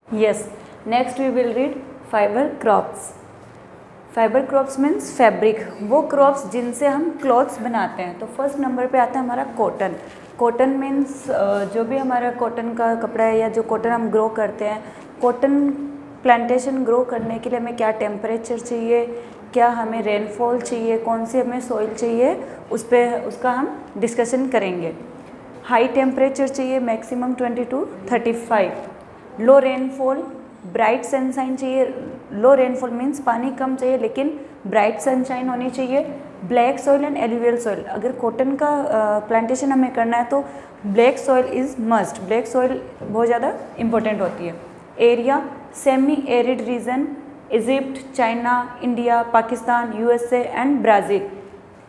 Yes, next we will read fiber crops. Fibre crops means fabric, वो crops जिनसे हम clothes बनाते हैं। तो फर्स्ट नंबर पे आता है हमारा कॉटन। कॉटन मीन्स जो भी हमारा कॉटन का कपड़ा है या जो कॉटन हम ग्रो करते हैं, कॉटन प्लांटेशन ग्रो करने के लिए हमें क्या टेम्परेचर चाहिए, क्या हमें रेनफॉल चाहिए, कौन सी हमें सॉइल चाहिए, उसका हम डिस्कशन करेंगे। हाई टेम्परेचर चाहिए, maximum 20 to 35। Low rainfall, bright sunshine चाहिए। लो रेनफॉल मीन्स पानी कम चाहिए लेकिन ब्राइट सनशाइन होनी चाहिए। Black soil and alluvial soil, अगर कॉटन का प्लांटेशन हमें करना है तो black soil is must, black soil बहुत ज़्यादा इम्पोर्टेंट होती है। Area, semi arid region, Egypt, China, India, Pakistan, USA and Brazil.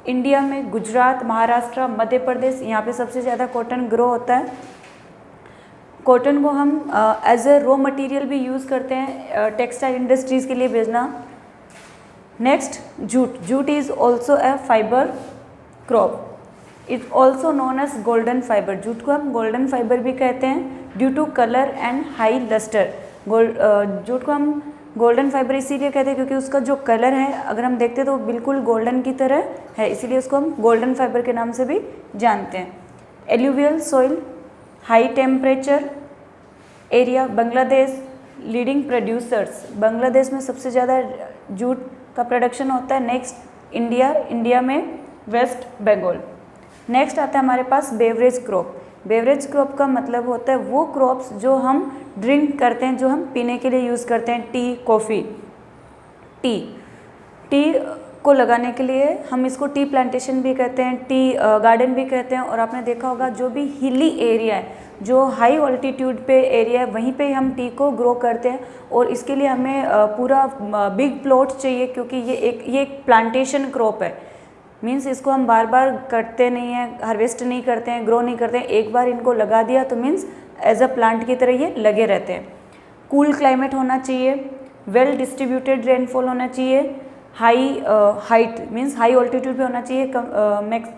India में गुजरात, महाराष्ट्र, मध्य प्रदेश, यहाँ पे सबसे ज़्यादा कॉटन ग्रो होता है। कॉटन को हम एज ए रॉ मटेरियल भी यूज़ करते हैं टेक्सटाइल इंडस्ट्रीज़ के लिए भेजना। Next jute, jute is also a fibre crop, it also known as golden fibre. Jute को हम गोल्डन फाइबर भी कहते हैं due to colour and high lustre. Jute को हम गोल्डन फाइबर इसीलिए कहते हैं क्योंकि उसका जो कलर है अगर हम देखते हैं तो बिल्कुल गोल्डन की तरह है, इसीलिए उसको हम गोल्डन फाइबर के नाम से भी जानते हैं। Alluvial soil, high temperature, area, Bangladesh, leading producers, Bangladesh में सबसे ज़्यादा जूट का प्रोडक्शन होता है। नेक्स्ट इंडिया, इंडिया में वेस्ट बंगाल। नेक्स्ट आता है हमारे पास बेवरेज क्रॉप। बेवरेज क्रॉप का मतलब होता है वो क्रॉप्स जो हम ड्रिंक करते हैं, जो हम पीने के लिए यूज़ करते हैं, टी, कॉफ़ी। टी को लगाने के लिए हम इसको टी प्लांटेशन भी कहते हैं, टी गार्डन भी कहते हैं। और आपने देखा होगा जो भी हिली एरिया है, जो हाई ऑल्टीट्यूड पे एरिया है, वहीं पे हम टी को ग्रो करते हैं। और इसके लिए हमें पूरा बिग प्लॉट चाहिए क्योंकि ये एक प्लांटेशन क्रॉप है। मीन्स इसको हम बार बार कटते नहीं हैं, हार्वेस्ट नहीं करते हैं, ग्रो नहीं करते हैं, एक बार इनको लगा दिया तो मीन्स एज अ प्लांट की तरह ये लगे रहते हैं। कूल क्लाइमेट होना चाहिए, वेल डिस्ट्रीब्यूटेड रेनफॉल होना चाहिए, high height means high altitude पे होना चाहिए, max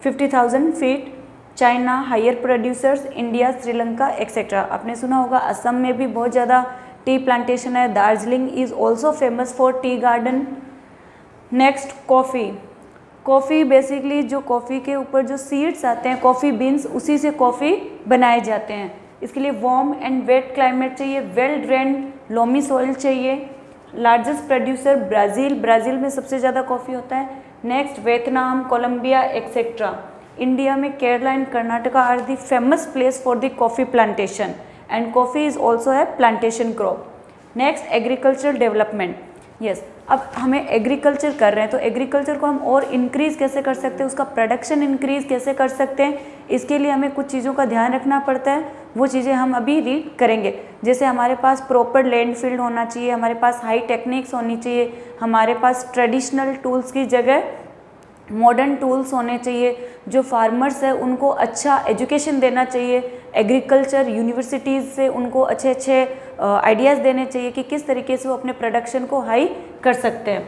50,000 feet. China, higher producers, India, Sri Lanka etcetera. आपने सुना होगा असम में भी बहुत ज़्यादा टी प्लांटेशन है। Darjeeling is also famous for tea garden. Next coffee. Coffee basically जो कॉफ़ी के ऊपर जो सीड्स आते हैं, कॉफ़ी बीन्स, उसी से कॉफ़ी बनाए जाते हैं। इसके लिए वार्म एंड वेट क्लाइमेट चाहिए, वेल ड्रेन्ड लोमी सॉइल चाहिए। लार्जेस्ट प्रोड्यूसर ब्राज़ील, ब्राज़ील में सबसे ज़्यादा कॉफ़ी होता है। Next Vietnam, Colombia etcetera. India में Kerala and Karnataka are the famous place for the coffee plantation and coffee is also है plantation crop. Next agriculture development. Yes, अब हमें एग्रीकल्चर कर रहे हैं तो एग्रीकल्चर को हम और इंक्रीज़ कैसे कर सकते हैं, उसका प्रोडक्शन इंक्रीज़ कैसे कर सकते हैं, इसके लिए हमें कुछ चीज़ों का ध्यान रखना पड़ता है। वो चीज़ें हम अभी रीड करेंगे। जैसे हमारे पास प्रॉपर लैंड फील्ड होना चाहिए, हमारे पास हाई टेक्निक्स होनी चाहिए, हमारे पास ट्रेडिशनल टूल्स की जगह मॉडर्न टूल्स होने चाहिए। जो फार्मर्स है उनको अच्छा एजुकेशन देना चाहिए, एग्रीकल्चर यूनिवर्सिटीज़ से उनको अच्छे अच्छे आइडियाज़ देने चाहिए कि किस तरीके से वो अपने प्रोडक्शन को हाई कर सकते हैं।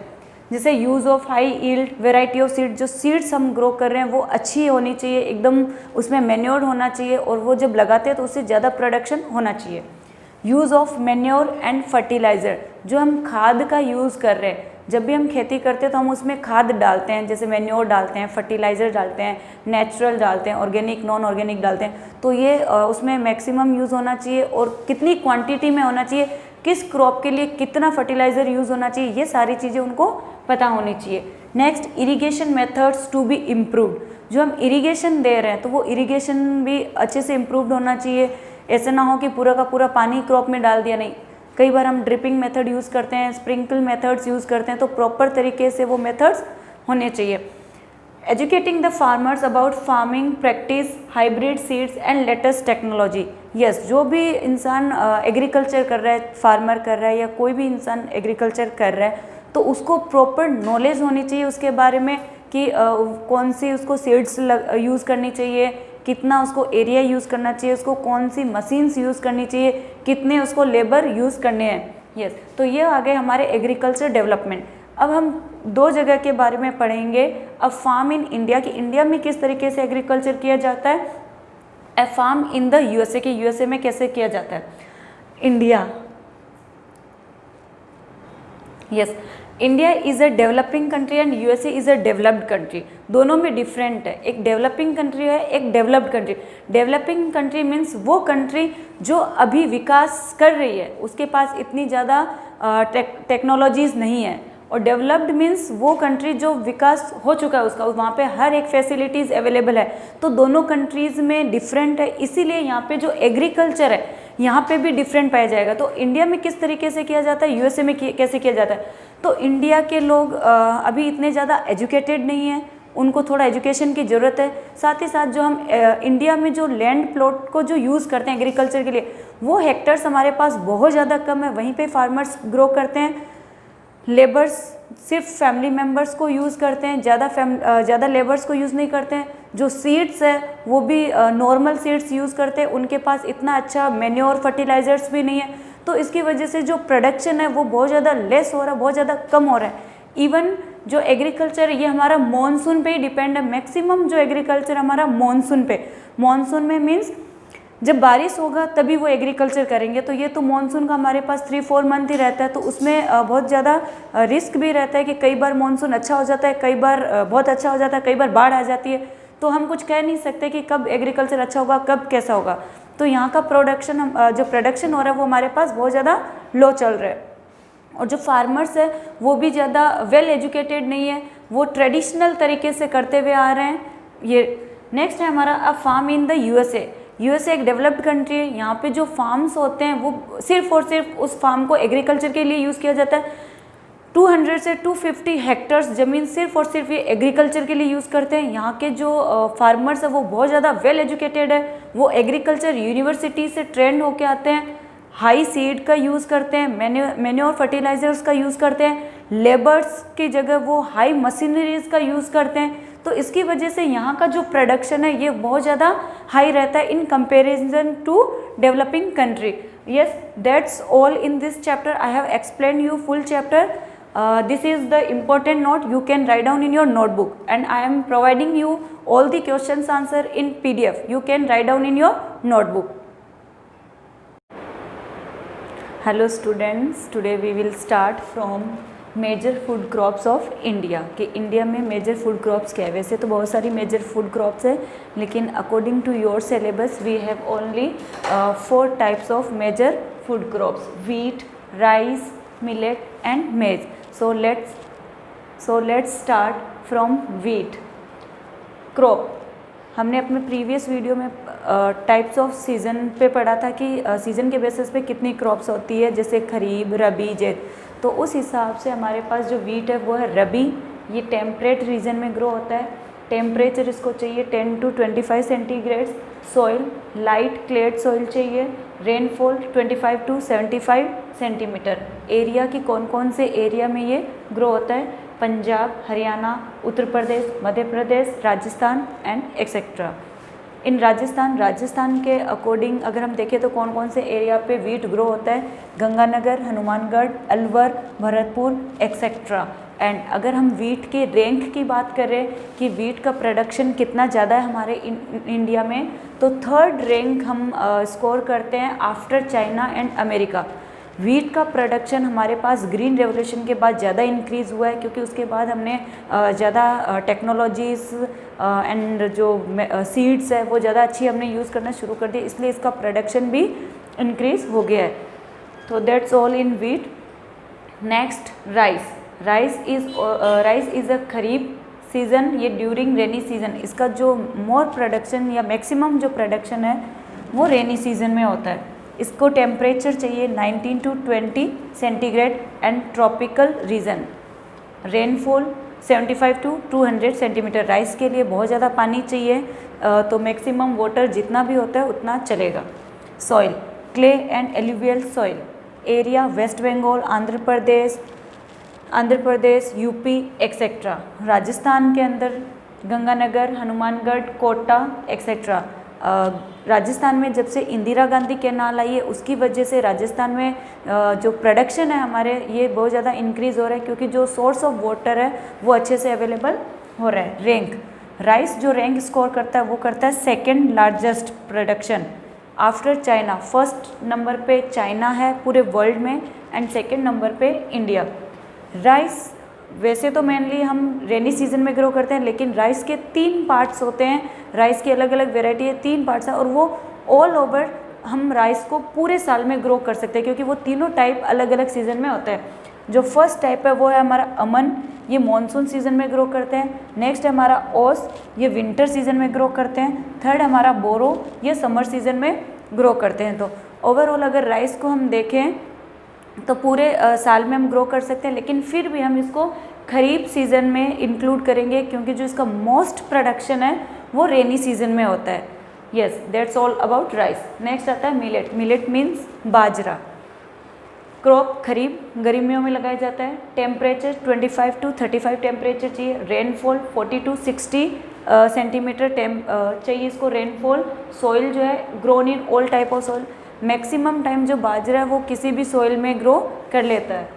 जैसे use of high yield variety of seed, जो सीड्स हम ग्रो कर रहे हैं वो अच्छी होनी चाहिए, एकदम उसमें मैन्योर होना चाहिए और वो जब लगाते हैं तो उससे ज़्यादा प्रोडक्शन होना चाहिए। Use of manure and fertiliser, जो हम खाद का यूज़ कर रहे हैं, जब भी हम खेती करते हैं तो हम उसमें खाद डालते हैं, जैसे मैन्योर डालते हैं, फर्टिलाइज़र डालते हैं, नेचुरल डालते हैं, ऑर्गेनिक, नॉन ऑर्गेनिक डालते हैं। तो ये उसमें मैक्सिमम यूज़ होना चाहिए और कितनी क्वांटिटी में होना चाहिए, किस क्रॉप के लिए कितना फर्टिलाइज़र यूज़ होना चाहिए, ये सारी चीज़ें उनको पता होनी चाहिए। Next irrigation methods to be improved, जो हम इरीगेशन दे रहे हैं तो वो इरीगेशन भी अच्छे से इम्प्रूव्ड होना चाहिए। ऐसा ना हो कि पूरा का पूरा पानी क्रॉप में डाल दिया, नहीं। कई बार हम ड्रिपिंग मेथड यूज़ करते हैं, स्प्रिंकल मेथड्स यूज़ करते हैं, तो प्रॉपर तरीके से वो मेथड्स होने चाहिए। Educating the farmers about farming practice, hybrid seeds and latest technology. Yes, जो भी इंसान एग्रीकल्चर कर रहा है, फार्मर कर रहा है या कोई भी इंसान एग्रीकल्चर कर रहा है तो उसको प्रॉपर नॉलेज होनी चाहिए उसके बारे में कि कौन सी उसको सीड्स यूज़ करनी चाहिए, कितना उसको एरिया यूज़ करना चाहिए, उसको कौन सी मशीन्स यूज़ करनी चाहिए, कितने उसको लेबर यूज़ करने हैं। यस, तो ये आ गए हमारे एग्रीकल्चर डेवलपमेंट। अब हम दो जगह के बारे में पढ़ेंगे। अब फार्म इन इंडिया, कि इंडिया में किस तरीके से एग्रीकल्चर किया जाता है, ए फार्म इन द यूएसए, के यूएसए में कैसे किया जाता है। India, yes, India is a developing country and USA is a developed country. दोनों में डिफरेंट है, एक डेवलपिंग कंट्री है, एक developed country. Developing country means वो कंट्री जो अभी विकास कर रही है, उसके पास इतनी ज़्यादा टेक्नोलॉजीज़ नहीं है। और डेवलप्ड मीन्स वो कंट्री जो विकास हो चुका है उसका, वहाँ पे हर एक फैसिलिटीज़ अवेलेबल है। तो दोनों कंट्रीज़ में डिफरेंट है, इसीलिए यहाँ पे जो एग्रीकल्चर है यहाँ पे भी डिफरेंट पाया जाएगा। तो इंडिया में किस तरीके से किया जाता है, यूएसए में कैसे किया जाता है। तो इंडिया के लोग अभी इतने ज़्यादा एजुकेटेड नहीं हैं, उनको थोड़ा एजुकेशन की ज़रूरत है। साथ ही साथ जो हम इंडिया में जो लैंड प्लॉट को जो यूज़ करते हैं एग्रीकल्चर के लिए, वो हेक्टर्स हमारे पास बहुत ज़्यादा कम है, वहीं पे फार्मर्स ग्रो करते हैं। लेबर्स सिर्फ फैमिली मेम्बर्स को यूज़ करते हैं, ज़्यादा लेबर्स को यूज़ नहीं करते हैं। जो सीड्स है वो भी नॉर्मल सीड्स यूज़ करते हैं, उनके पास इतना अच्छा मैन्योर फर्टिलाइजर्स भी नहीं है। तो इसकी वजह से जो प्रोडक्शन है वो बहुत ज़्यादा लेस हो रहा है, बहुत ज़्यादा कम हो रहा है। इवन जो एग्रीकल्चर ये हमारा मॉनसून पे ही डिपेंड है, मैक्सिमम जो एग्रीकल्चर हमारा मॉनसून पे, मॉनसून में मीन्स जब बारिश होगा तभी वो एग्रीकल्चर करेंगे। तो ये तो मॉनसून का हमारे पास 3-4 मंथ ही रहता है, तो उसमें बहुत ज़्यादा रिस्क भी रहता है कि कई बार मॉनसून अच्छा हो जाता है, कई बार बहुत अच्छा हो जाता है, कई बार बाढ़ आ जाती है। तो हम कुछ कह नहीं सकते कि कब एग्रीकल्चर अच्छा होगा, कब कैसा होगा। तो यहाँ का जो प्रोडक्शन हो रहा है वो हमारे पास बहुत ज़्यादा लो चल रहा है। और जो फार्मर्स है वो भी ज़्यादा वेल एजुकेटेड नहीं है, वो ट्रेडिशनल तरीके से करते हुए आ रहे हैं। ये नेक्स्ट है हमारा a farm in the USA. USA एक डेवलप्ड कंट्री है, यहाँ पे जो फार्म्स होते हैं वो सिर्फ और सिर्फ उस फार्म को एग्रीकल्चर के लिए यूज़ किया जाता है। 200 से 250 हेक्टर्स ज़मीन सिर्फ और सिर्फ ये एग्रीकल्चर के लिए यूज़ करते हैं। यहाँ के जो फार्मर्स है वो बहुत ज़्यादा वेल एजुकेटेड है, वो एग्रीकल्चर यूनिवर्सिटी से ट्रेंड होके आते हैं, हाई सीड का यूज़ करते हैं, मैन्योर फर्टिलाइजर्स का यूज़ करते हैं, लेबर्स की जगह वो हाई मशीनरीज का यूज़ करते हैं। तो इसकी वजह से यहाँ का जो प्रोडक्शन है ये बहुत ज़्यादा हाई रहता है in comparison to developing country. Yes, that's all in this chapter. I have explain you full chapter. This is the important note you can write down in your notebook, and I am providing you all the questions answer in PDF. You can write down in your notebook. Hello students, today we will start from major food crops of India कि India में major food crops क्या है। वैसे तो बहुत सारी major food crops है, लेकिन according to your syllabus we have only 4 types of major food crops: wheat, rice, millet and maize. So let's start from wheat crop. हमने अपने प्रीवियस वीडियो में टाइप्स ऑफ सीज़न पे पढ़ा था कि season के बेसिस पे कितनी क्रॉप्स होती है, जैसे खरीफ, रबी, जैद. तो उस हिसाब से हमारे पास जो वीट है वो है रबी. ये टेम्परेट रीजन में ग्रो होता है. टेम्परेचर इसको चाहिए 10 to 25 centigrade. Soil light clayed soil चाहिए. Rainfall 25 to 75 centimetre. एरिया की कौन से एरिया में ये ग्रो होता है: Punjab, Haryana, Uttar Pradesh, Madhya Pradesh, Rajasthan and etcetera. In Rajasthan के अकॉर्डिंग अगर हम देखें तो कौन से एरिया पे वीट ग्रो होता है: गंगानगर, हनुमानगढ़, अलवर, भरतपुर एक्सेट्रा. एंड अगर हम वीट के रैंक की बात करें कि वीट का प्रोडक्शन कितना ज़्यादा है हमारे इंडिया में, तो 3rd रैंक हम स्कोर करते हैं after China and America. Wheat का प्रोडक्शन हमारे पास ग्रीन रेवोल्यूशन के बाद ज़्यादा इंक्रीज़ हुआ है, क्योंकि उसके बाद हमने ज़्यादा टेक्नोलॉजीज़ एंड जो सीड्स है वो ज़्यादा अच्छी हमने यूज़ करना शुरू कर दी, इसलिए इसका प्रोडक्शन भी इंक्रीज़ हो गया है. तो that's all in wheat. Next rice is a kharif season. ये ड्यूरिंग रेनी सीज़न. इसका जो मोर प्रोडक्शन या मैक्सिमम जो प्रोडक्शन है वो रेनी सीज़न में होता है. इसको टेम्परेचर चाहिए 19 to 20 centigrade and tropical region. Rainfall 75 to 200 centimetre. Rice के लिए बहुत ज़्यादा पानी चाहिए, तो मैक्सिमम वाटर जितना भी होता है उतना चलेगा. Soil clay and alluvial soil. Area West Bengal, Andhra Pradesh, UP etcetera. Rajasthan के अंदर गंगानगर, हनुमानगढ़, कोटा एक्सेट्रा. राजस्थान में जब से इंदिरा गांधी कैनाल आई है उसकी वजह से राजस्थान में जो प्रोडक्शन है हमारे ये बहुत ज़्यादा इंक्रीज़ हो रहा है, क्योंकि जो सोर्स ऑफ वाटर है वो अच्छे से अवेलेबल हो रहा है. रैंक राइस जो रैंक स्कोर करता है वो करता है 2nd largest production. After China, first number पे चाइना है पूरे वर्ल्ड में एंड सेकेंड नंबर पे इंडिया। राइस वैसे तो मेनली हम रेनी सीजन में ग्रो करते हैं, लेकिन राइस के 3 पार्ट्स होते हैं, राइस की अलग अलग वेराइटी है, 3 पार्ट्स हैं और वो ऑल ओवर हम राइस को पूरे साल में ग्रो कर सकते हैं क्योंकि वो तीनों टाइप अलग अलग सीज़न में होता है। जो फर्स्ट टाइप है वो है हमारा अमन, ये मॉनसून सीज़न में ग्रो करते हैं। नेक्स्ट है हमारा ओस, ये विंटर सीज़न में ग्रो करते हैं। थर्ड हमारा बोरो, ये समर सीज़न में ग्रो करते हैं। तो ओवरऑल अगर राइस को हम देखें तो पूरे साल में हम ग्रो कर सकते हैं, लेकिन फिर भी हम इसको खरीफ सीज़न में इंक्लूड करेंगे क्योंकि जो इसका मोस्ट प्रोडक्शन है वो रेनी सीज़न में होता है। Yes, that's all about rice. Next आता है मिलेट। मिलेट मीन्स बाजरा। क्रॉप खरीफ गर्मियों में लगाया जाता है। टेम्परेचर 25 to 35 टेम्परेचर चाहिए। रेनफॉल 40 to 60 सेंटीमीटर चाहिए इसको रेनफॉल। सॉइल जो है grown in all type of soil. Maximum time जो बाजरा है वो किसी भी सॉइल में ग्रो कर लेता है।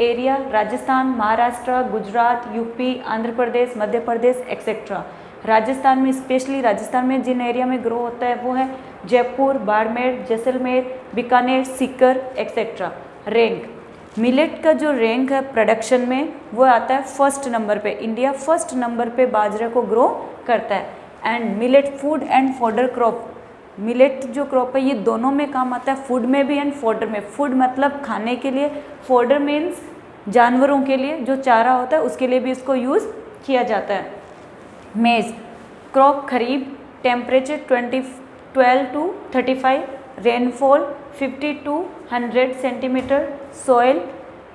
एरिया राजस्थान, महाराष्ट्र, गुजरात, यूपी, आंध्र प्रदेश, मध्य प्रदेश एक्सेट्रा। राजस्थान में, स्पेशली राजस्थान में जिन एरिया में ग्रो होता है वो है Jaipur, Barmer, Jaisalmer, Bikaner, Sikar etcetera. Rank, millet का जो रैंक है प्रोडक्शन में वो आता है फर्स्ट नंबर पे। इंडिया फर्स्ट नंबर पे बाजरे को ग्रो करता है। And millet food and fodder crop. Millet जो क्रॉप है ये दोनों में काम आता है, फूड में भी एंड फॉडर में। फूड मतलब खाने के लिए, फॉडर मीन्स जानवरों के लिए जो चारा होता है उसके लिए भी इसको यूज़ किया जाता है। Maize crop kharif, temperature 12 to 35, rainfall 50 to 100 centimetre. Soil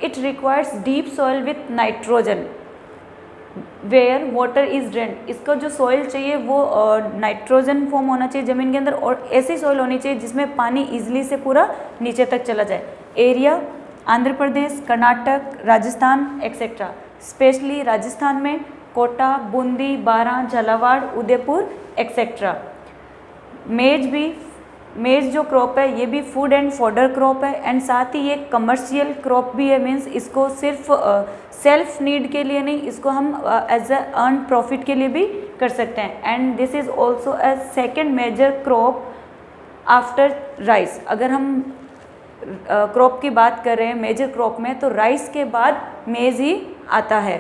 it requires deep soil with nitrogen where water is drain. इसका जो सॉइल चाहिए वो नाइट्रोजन फॉर्म होना चाहिए ज़मीन के अंदर और ऐसी सॉइल होनी चाहिए जिसमें पानी इजीली से पूरा नीचे तक चला जाए। Area Andhra Pradesh, Karnataka, Rajasthan etcetera. Specially Rajasthan में कोटा, बूंदी, बारां, झालावाड़, उदयपुर एक्सेट्रा। मेज जो क्रॉप है ये भी फूड एंड फॉडर क्रॉप है एंड साथ ही ये कमर्शियल क्रॉप भी है। मीन्स इसको सिर्फ सेल्फ नीड के लिए नहीं, इसको हम एज अ अर्न प्रॉफिट के लिए भी कर सकते हैं। And this is also a second major crop after rice. अगर हम क्रॉप की बात कर रहे हैं मेजर क्रॉप में तो राइस के बाद मेज़ ही आता है।